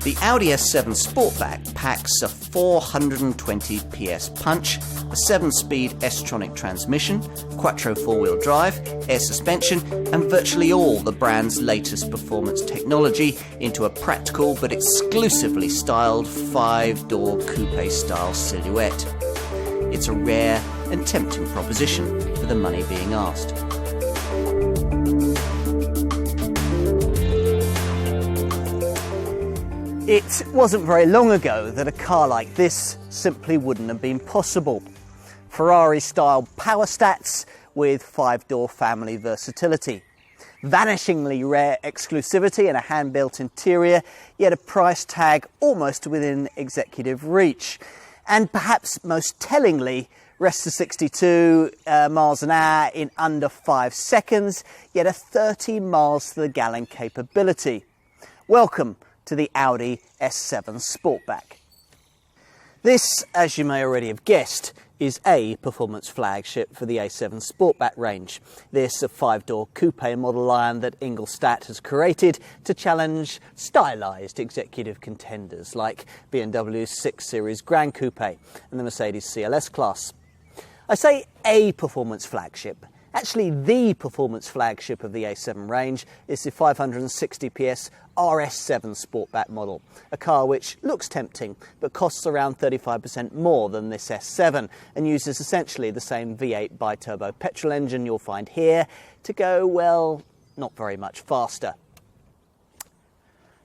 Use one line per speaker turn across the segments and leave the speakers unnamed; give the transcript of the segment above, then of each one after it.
The Audi S7 Sportback packs a 420 PS punch, a 7-speed S-tronic transmission, quattro four-wheel drive, air suspension, and virtually all the brand's latest performance technology into a practical but exclusively styled 5-door coupe-style silhouette. It's a rare and tempting proposition for the money being asked. It wasn't very long ago that a car like this simply wouldn't have been possible. Ferrari-style power stats with 5-door family versatility. Vanishingly rare exclusivity and a hand-built interior, yet a price tag almost within executive reach. And perhaps most tellingly, rests to 62 miles an hour in under 5 seconds, yet a 30 miles to the gallon capability. Welcome to the Audi S7 Sportback. This, as you may already have guessed, is a performance flagship for the A7 Sportback range. This a 5-door coupe model line that Ingolstadt has created to challenge stylised executive contenders like BMW's 6 Series Gran Coupe and the Mercedes CLS class. I say a performance flagship. Actually, the performance flagship of the A7 range is the 560 PS RS7 Sportback model, a car which looks tempting but costs around 35% more than this S7 and uses essentially the same V8 bi-turbo petrol engine you'll find here to go, well, not very much faster.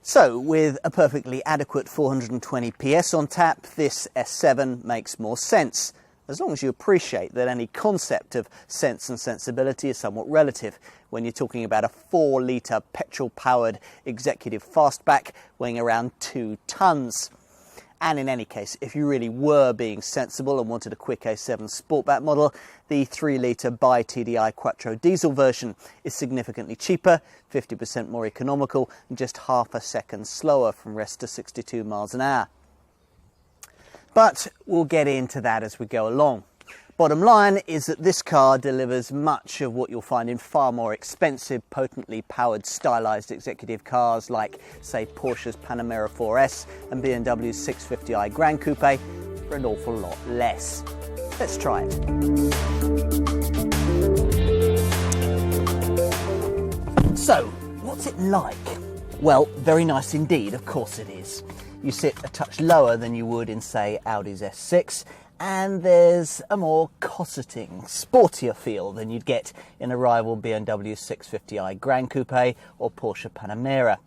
So, with a perfectly adequate 420 PS on tap, this S7 makes more sense. As long as you appreciate that any concept of sense and sensibility is somewhat relative when you're talking about a 4-litre petrol-powered executive fastback weighing around 2 tonnes. And in any case, if you really were being sensible and wanted a quick A7 Sportback model, the 3-litre bi-TDI Quattro diesel version is significantly cheaper, 50% more economical, and just half a second slower from rest to 62 miles an hour. But we'll get into that as we go along. Bottom line is that this car delivers much of what you'll find in far more expensive, potently powered, stylised executive cars like, say, Porsche's Panamera 4S and BMW's 650i Gran Coupe for an awful lot less. Let's try it. So, what's it like? Well, very nice indeed, of course it is. You sit a touch lower than you would in, say, Audi's S6, and there's a more cosseting, sportier feel than you'd get in a rival BMW 650i Gran Coupe or Porsche Panamera.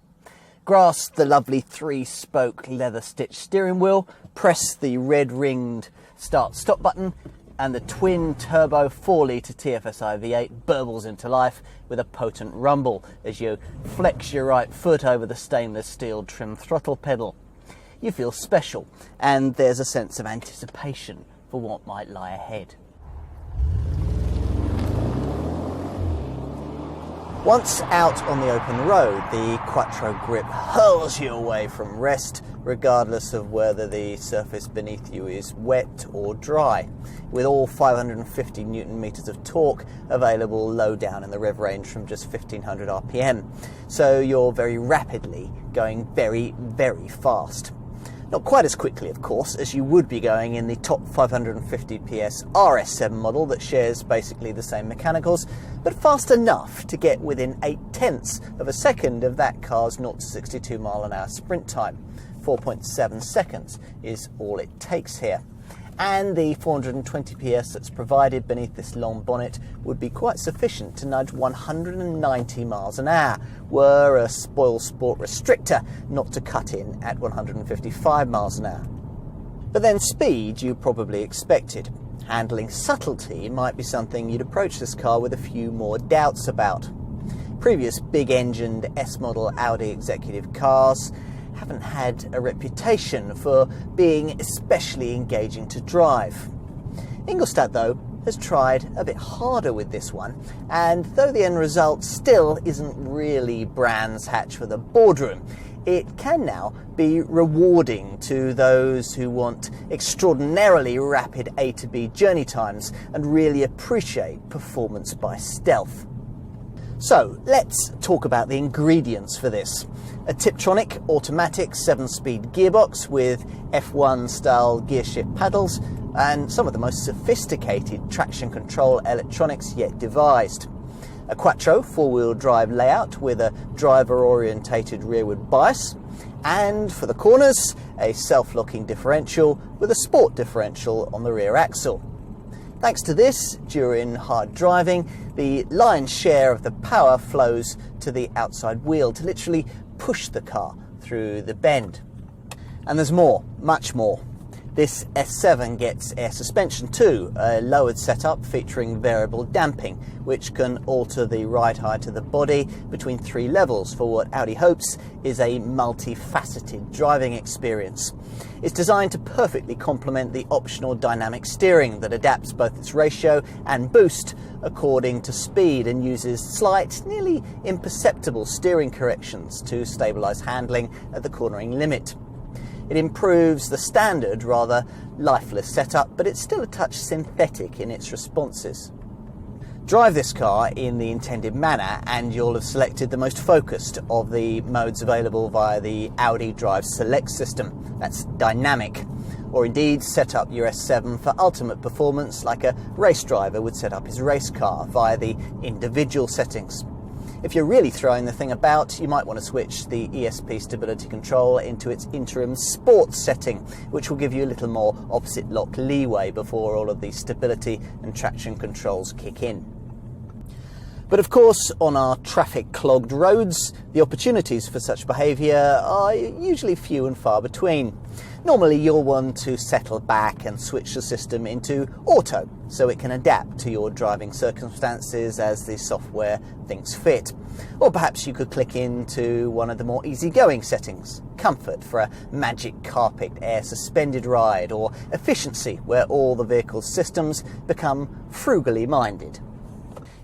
Grasp the lovely 3-spoke leather-stitched steering wheel, press the red-ringed start-stop button, and the twin-turbo 4-litre TFSI V8 burbles into life with a potent rumble as you flex your right foot over the stainless steel trim throttle pedal. You feel special, and there's a sense of anticipation for what might lie ahead. Once out on the open road, the Quattro grip hurls you away from rest, regardless of whether the surface beneath you is wet or dry, with all 550 Newton meters of torque available low down in the rev range from just 1500 RPM. So you're very rapidly going very, very fast. Not quite as quickly, of course, as you would be going in the top 550 PS RS7 model that shares basically the same mechanicals, but fast enough to get within 0.8 of a second of that car's 0 to 62 mile an hour sprint time. 4.7 seconds is all it takes here. And the 420 PS that's provided beneath this long bonnet would be quite sufficient to nudge 190 miles an hour, were a spoil sport restrictor not to cut in at 155 miles an hour. But then speed you probably expected. Handling subtlety might be something you'd approach this car with a few more doubts about. Previous big-engined S-model Audi executive cars haven't had a reputation for being especially engaging to drive. Ingolstadt, though, has tried a bit harder with this one, and though the end result still isn't really Brands Hatch for the boardroom, it can now be rewarding to those who want extraordinarily rapid A to B journey times and really appreciate performance by stealth. So let's talk about the ingredients for this. A Tiptronic automatic 7-speed gearbox with F1 style gearshift paddles and some of the most sophisticated traction control electronics yet devised. A Quattro 4-wheel drive layout with a driver orientated rearward bias, and for the corners a self-locking differential with a sport differential on the rear axle. Thanks to this, during hard driving, the lion's share of the power flows to the outside wheel to literally push the car through the bend. And there's more, much more. This S7 gets air suspension too, a lowered setup featuring variable damping, which can alter the ride height of the body between 3 levels for what Audi hopes is a multifaceted driving experience. It's designed to perfectly complement the optional dynamic steering that adapts both its ratio and boost according to speed and uses slight, nearly imperceptible steering corrections to stabilise handling at the cornering limit. It improves the standard, rather lifeless setup, but it's still a touch synthetic in its responses. Drive this car in the intended manner and you'll have selected the most focused of the modes available via the Audi Drive Select system. That's dynamic. Or indeed set up your S7 for ultimate performance like a race driver would set up his race car via the individual settings. If you're really throwing the thing about, you might want to switch the ESP stability control into its interim sport setting, which will give you a little more opposite lock leeway before all of the stability and traction controls kick in. But of course, on our traffic-clogged roads, the opportunities for such behaviour are usually few and far between. Normally you'll want to settle back and switch the system into auto, so it can adapt to your driving circumstances as the software thinks fit. Or perhaps you could click into one of the more easygoing settings, comfort for a magic carpet air suspended ride, or efficiency where all the vehicle's systems become frugally minded.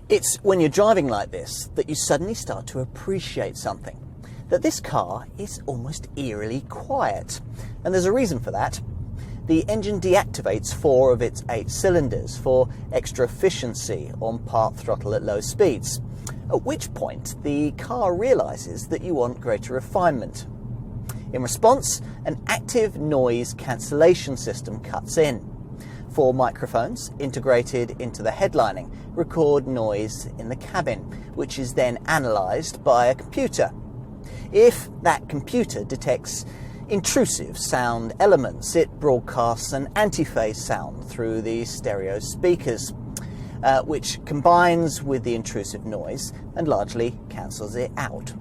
It's when you're driving like this that you suddenly start to appreciate something. That this car is almost eerily quiet. And there's a reason for that. The engine deactivates 4 of its 8 cylinders for extra efficiency on part throttle at low speeds. At which point the car realises that you want greater refinement. In response, an active noise cancellation system cuts in. 4 microphones integrated into the headlining record noise in the cabin, which is then analysed by a computer. If that computer detects intrusive sound elements, it broadcasts an anti-phase sound through the stereo speakers, which combines with the intrusive noise and largely cancels it out.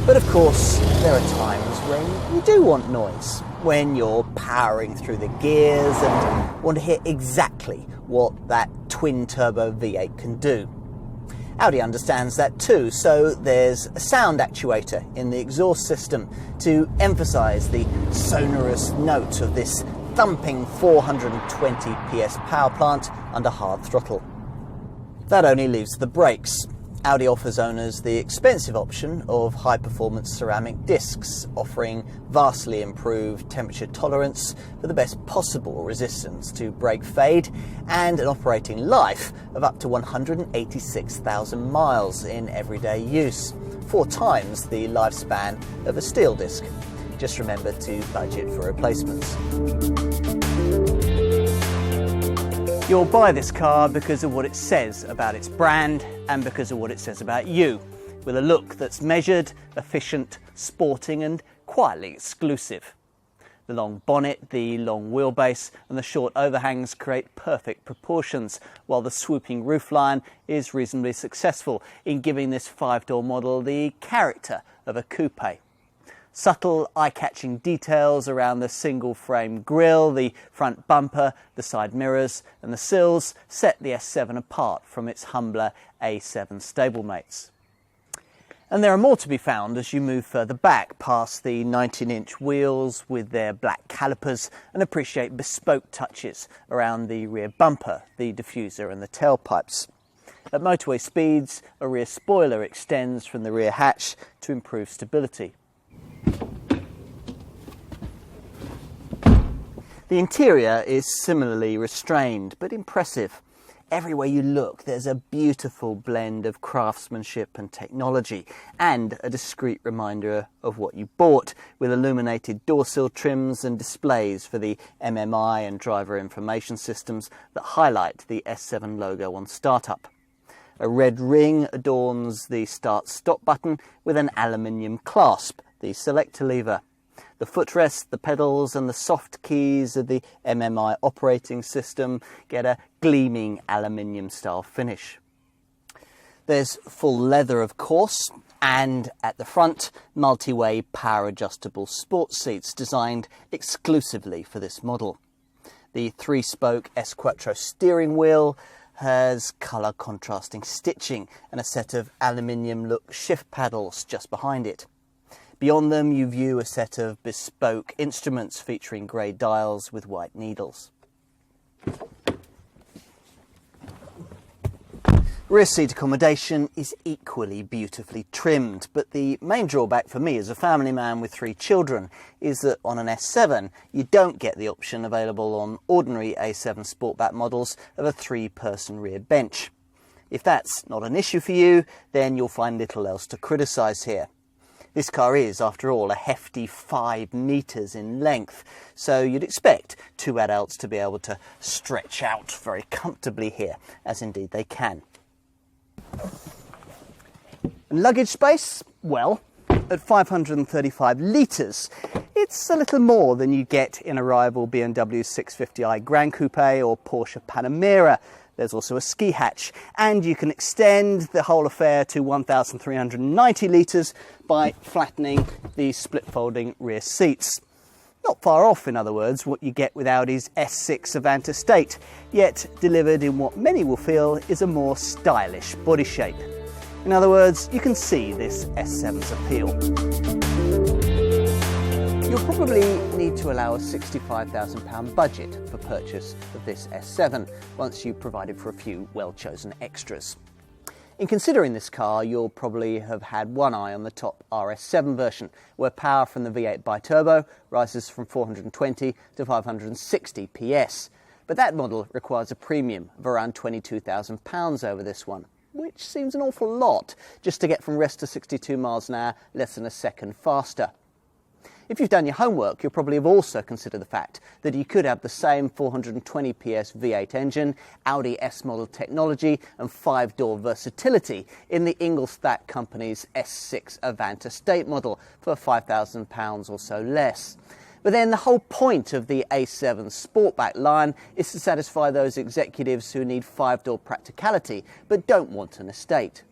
But of course, there are times when you do want noise, when you're powering through the gears and want to hear exactly what that twin-turbo V8 can do. Audi understands that too, so there's a sound actuator in the exhaust system to emphasise the sonorous note of this thumping 420 PS power plant under hard throttle. That only leaves the brakes. Audi offers owners the expensive option of high-performance ceramic discs, offering vastly improved temperature tolerance for the best possible resistance to brake fade and an operating life of up to 186,000 miles in everyday use, 4 times the lifespan of a steel disc. Just remember to budget for replacements. You'll buy this car because of what it says about its brand and because of what it says about you, with a look that's measured, efficient, sporting and quietly exclusive. The long bonnet, the long wheelbase and the short overhangs create perfect proportions, while the swooping roofline is reasonably successful in giving this 5-door model the character of a coupe. Subtle, eye-catching details around the single-frame grille, the front bumper, the side mirrors and the sills set the S7 apart from its humbler A7 stablemates. And there are more to be found as you move further back past the 19-inch wheels with their black calipers and appreciate bespoke touches around the rear bumper, the diffuser and the tailpipes. At motorway speeds, a rear spoiler extends from the rear hatch to improve stability. The interior is similarly restrained but impressive. everywhere you look, there's a beautiful blend of craftsmanship and technology, and a discreet reminder of what you bought, with illuminated door sill trims and displays for the MMI and driver information systems that highlight the S7 logo on startup. A red ring adorns the start-stop button with an aluminium clasp, the selector lever. The footrest, the pedals and the soft keys of the MMI operating system get a gleaming aluminium style finish. There's full leather, of course, and at the front, multi-way power adjustable sports seats designed exclusively for this model. The 3-spoke S Quattro steering wheel has colour contrasting stitching and a set of aluminium look shift paddles just behind it. Beyond them, you view a set of bespoke instruments featuring grey dials with white needles. Rear seat accommodation is equally beautifully trimmed, but the main drawback for me as a family man with 3 children is that on an S7 you don't get the option available on ordinary A7 Sportback models of a 3-person rear bench. If that's not an issue for you, then you'll find little else to criticise here. This car is, after all, a hefty 5 metres in length, so you'd expect 2 adults to be able to stretch out very comfortably here, as indeed they can. And luggage space? Well, at 535 litres, it's a little more than you get in a rival BMW 650i Gran Coupe or Porsche Panamera. There's also a ski hatch, and you can extend the whole affair to 1,390 litres by flattening the split-folding rear seats. Not far off, in other words, what you get with Audi's S6 Avant Estate, yet delivered in what many will feel is a more stylish body shape. In other words, you can see this S7's appeal. You'll probably need to allow a £65,000 budget for purchase of this S7 once you've provided for a few well-chosen extras. In considering this car, you'll probably have had one eye on the top RS7 version, where power from the V8 biturbo rises from 420 to 560 PS. But that model requires a premium of around £22,000 over this one, which seems an awful lot just to get from rest to 62 miles an hour less than a second faster. If you've done your homework, you'll probably have also considered the fact that you could have the same 420 PS V8 engine, Audi S model technology and 5-door versatility in the Ingolstadt company's S6 Avant Estate model for £5,000 or so less. But then the whole point of the A7 Sportback line is to satisfy those executives who need 5-door practicality but don't want an estate.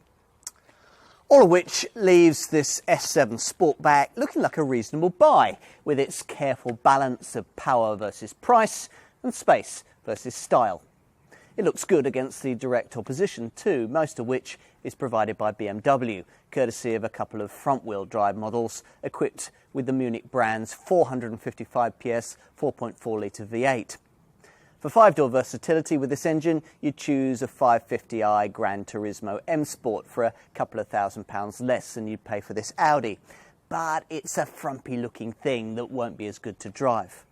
All of which leaves this S7 Sportback looking like a reasonable buy, with its careful balance of power versus price and space versus style. It looks good against the direct opposition too, most of which is provided by BMW, courtesy of a couple of front-wheel drive models equipped with the Munich brand's 455 PS 4.4 litre V8. For 5-door versatility with this engine, you'd choose a 550i Gran Turismo M Sport for a couple of £1,000 less than you'd pay for this Audi. But it's a frumpy-looking thing that won't be as good to drive.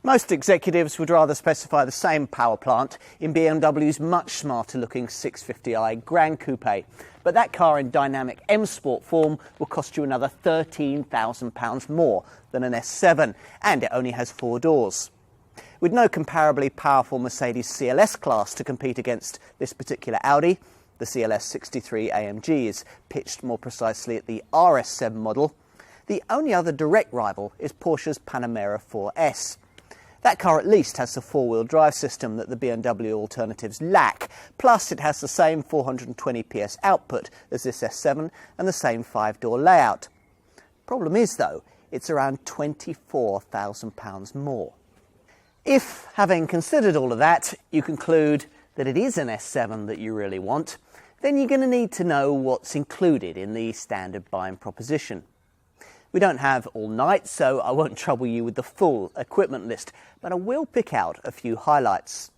Most executives would rather specify the same power plant in BMW's much smarter-looking 650i Gran Coupe. But that car in dynamic M Sport form will cost you another £13,000 more than an S7, and it only has 4 doors. With no comparably powerful Mercedes CLS class to compete against this particular Audi, the CLS 63 AMG is pitched more precisely at the RS7 model. The only other direct rival is Porsche's Panamera 4S. That car at least has the 4-wheel drive system that the BMW alternatives lack, plus it has the same 420 PS output as this S7 and the same 5-door layout. Problem is, though, it's around £24,000 more. If, having considered all of that, you conclude that it is an S7 that you really want, then you're going to need to know what's included in the standard buying proposition. We don't have all night, so I won't trouble you with the full equipment list, but I will pick out a few highlights.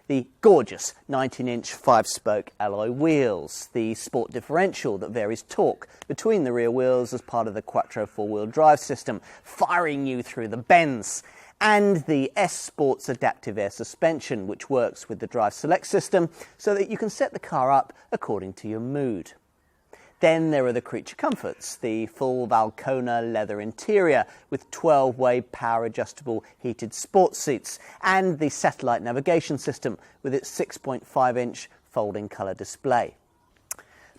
The gorgeous 19-inch 5-spoke alloy wheels, the sport differential that varies torque between the rear wheels as part of the Quattro 4-wheel drive system, firing you through the bends, and the S Sports Adaptive Air Suspension, which works with the Drive Select system so that you can set the car up according to your mood. Then there are the creature comforts, the full Valcona leather interior with 12-way power-adjustable heated sports seats, and the satellite navigation system with its 6.5-inch folding colour display.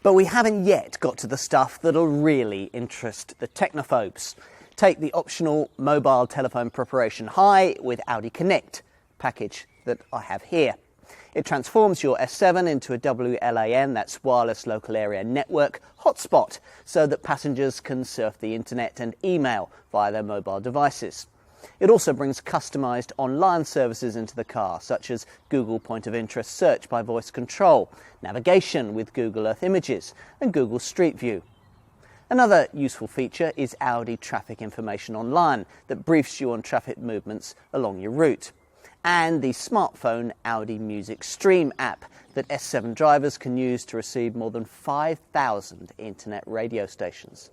But we haven't yet got to the stuff that'll really interest the technophobes. Take the optional mobile telephone preparation high with Audi Connect package that I have here. It transforms your S7 into a WLAN, that's Wireless Local Area Network, hotspot, so that passengers can surf the internet and email via their mobile devices. It also brings customised online services into the car, such as Google Point of Interest search by voice control, navigation with Google Earth Images, and Google Street View. Another useful feature is Audi Traffic Information Online that briefs you on traffic movements along your route. And the smartphone Audi Music Stream app that S7 drivers can use to receive more than 5,000 internet radio stations.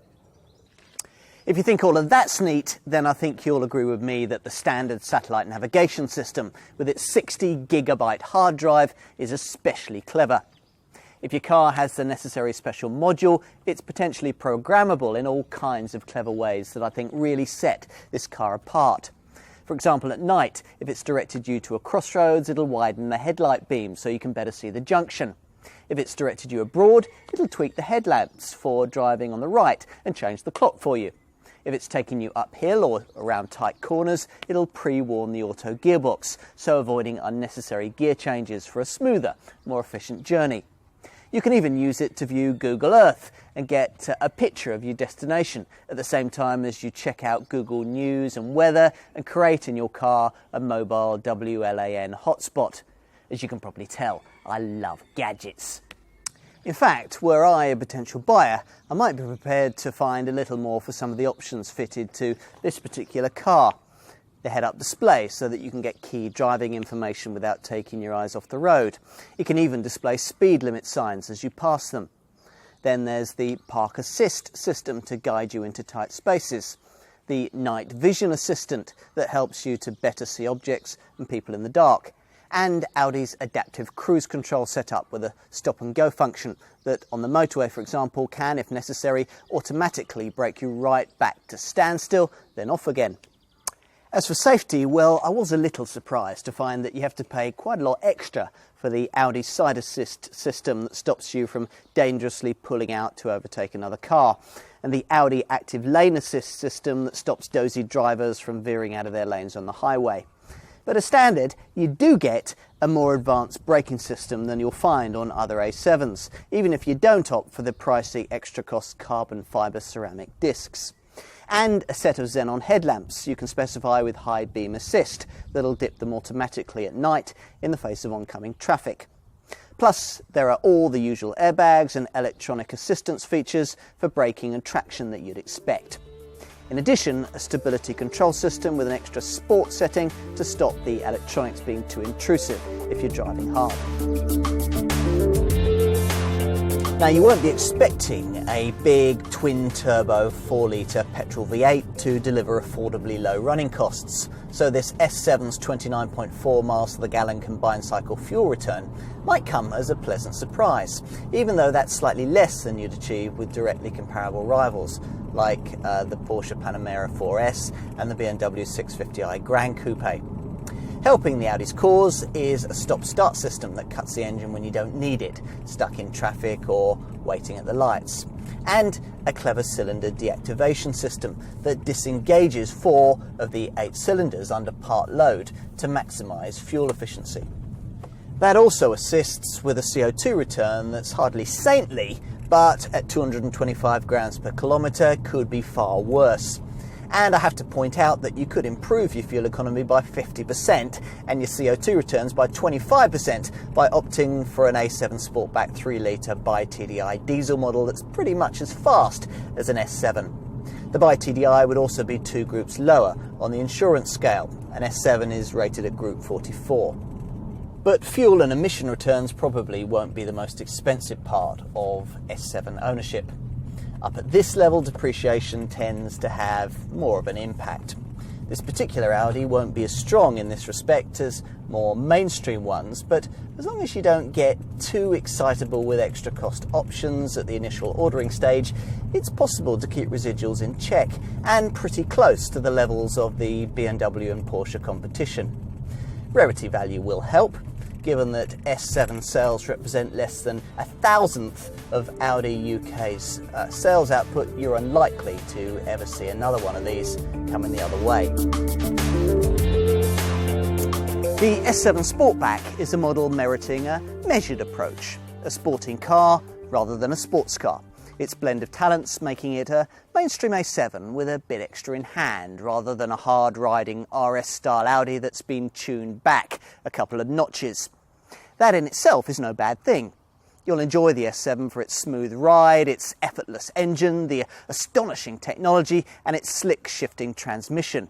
If you think all of that's neat, then I think you'll agree with me that the standard satellite navigation system with its 60 gigabyte hard drive is especially clever. If your car has the necessary special module, it's potentially programmable in all kinds of clever ways that I think really set this car apart. For example, at night, if it's directed you to a crossroads, it'll widen the headlight beam so you can better see the junction. If it's directed you abroad, it'll tweak the headlamps for driving on the right and change the clock for you. If it's taking you uphill or around tight corners, it'll pre-warn the auto gearbox, so avoiding unnecessary gear changes for a smoother, more efficient journey. You can even use it to view Google Earth and get a picture of your destination at the same time as you check out Google News and weather and create in your car a mobile WLAN hotspot. As you can probably tell, I love gadgets. In fact, were I a potential buyer, I might be prepared to find a little more for some of the options fitted to this particular car. The head-up display so that you can get key driving information without taking your eyes off the road. It can even display speed limit signs as you pass them. Then there's the Park Assist system to guide you into tight spaces. The Night Vision Assistant that helps you to better see objects and people in the dark. And Audi's adaptive cruise control setup with a stop and go function that on the motorway, for example, can, if necessary, automatically brake you right back to standstill, then off again. As for safety, well, I was a little surprised to find that you have to pay quite a lot extra for the Audi side assist system that stops you from dangerously pulling out to overtake another car, and the Audi active lane assist system that stops dozy drivers from veering out of their lanes on the highway. But as standard, you do get a more advanced braking system than you'll find on other A7s, even if you don't opt for the pricey extra cost carbon fibre ceramic discs. And a set of xenon headlamps you can specify with high beam assist that'll dip them automatically at night in the face of oncoming traffic. Plus, there are all the usual airbags and electronic assistance features for braking and traction that you'd expect. In addition, a stability control system with an extra sport setting to stop the electronics being too intrusive if you're driving hard. Now, you won't be expecting a big twin-turbo 4-litre petrol V8 to deliver affordably low running costs, so this S7's 29.4 miles to the gallon combined cycle fuel return might come as a pleasant surprise, even though that's slightly less than you'd achieve with directly comparable rivals, like the Porsche Panamera 4S and the BMW 650i Gran Coupe. Helping the Audi's cause is a stop-start system that cuts the engine when you don't need it, stuck in traffic or waiting at the lights, and a clever cylinder deactivation system that disengages 4 of the 8 cylinders under part load to maximise fuel efficiency. That also assists with a CO2 return that's hardly saintly, but at 225 grams per kilometre could be far worse. And I have to point out that you could improve your fuel economy by 50% and your CO2 returns by 25% by opting for an A7 Sportback 3-litre bi-TDI diesel model that's pretty much as fast as an S7. The bi-TDI would also be 2 groups lower on the insurance scale. An S7 is rated at Group 44. But fuel and emission returns probably won't be the most expensive part of S7 ownership. Up at this level, depreciation tends to have more of an impact. This particular Audi won't be as strong in this respect as more mainstream ones, but as long as you don't get too excitable with extra cost options at the initial ordering stage, it's possible to keep residuals in check and pretty close to the levels of the BMW and Porsche competition. Rarity value will help, given that S7 sales represent less than 1,000th of Audi UK's sales output. You're unlikely to ever see another one of these coming the other way. The S7 Sportback is a model meriting a measured approach, a sporting car rather than a sports car. Its blend of talents making it a mainstream A7 with a bit extra in hand, rather than a hard-riding RS-style Audi that's been tuned back a couple of notches. That in itself is no bad thing. You'll enjoy the S7 for its smooth ride, its effortless engine, the astonishing technology, and its slick shifting transmission.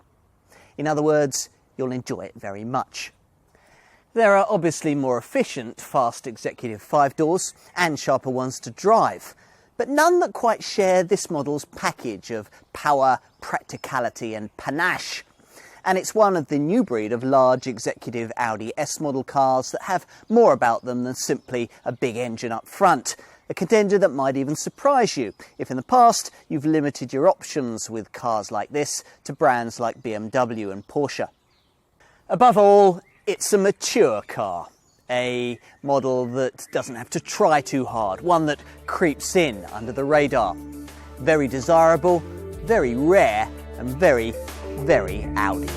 In other words, you'll enjoy it very much. There are obviously more efficient, fast executive 5-doors and sharper ones to drive, but none that quite share this model's package of power, practicality and panache. And it's one of the new breed of large executive Audi S model cars that have more about them than simply a big engine up front. A contender that might even surprise you if in the past you've limited your options with cars like this to brands like BMW and Porsche. Above all, it's a mature car. A model that doesn't have to try too hard, one that creeps in under the radar. Very desirable, very rare, and very, very Audi.